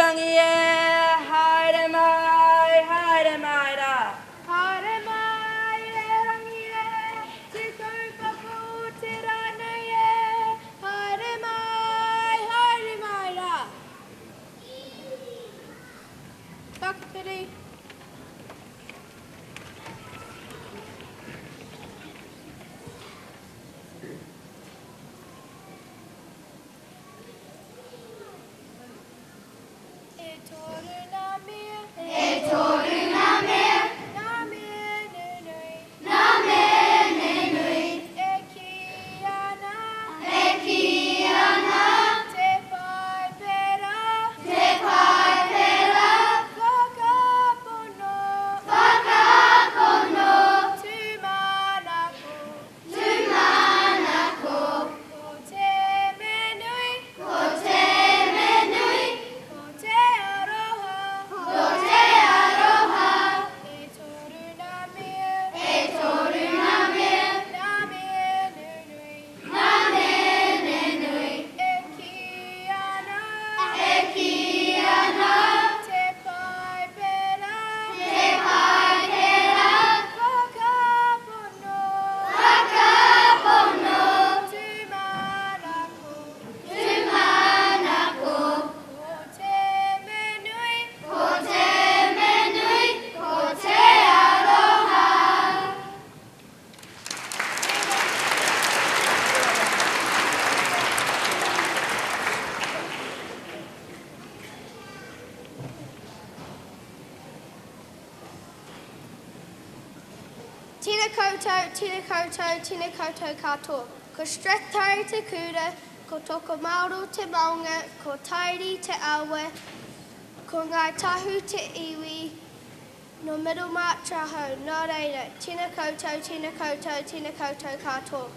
rangi e, haere mai rā. Haere mai e rangi e, te kaupapa o te rānei e. Haere mai rā. Whakapiri. E toru ngā mea. E toru ngā mea. Ngā mea nunui. Ngā mea nenui. E ki ana. E ki ana. Te whai pera. Te whai pera. Whakapono. Whakapono. Tūmanako. Tūmanako. Ko te menui. Ko te menui. Ko te aroha. Ko te aroha. E toru ngā mea. E toru ngā mea. Ngā mea nunui. Ngā mea nenui. E ki ana. E ki ana. Te whai pera. Te whai pera. Whakapono. Whakapono. Tūmanako. Tūmanako. Ko te menui. Ko te menui. Ko te aroha. Tēnā koutou katoa. Ko Strathtyre te kura, ko Toko Maoro te maunga, ko Tairi te awa, ko Ngāi Tahu te iwi, no Middlemarch ahau. Nō reira, tēnā koutou katoa.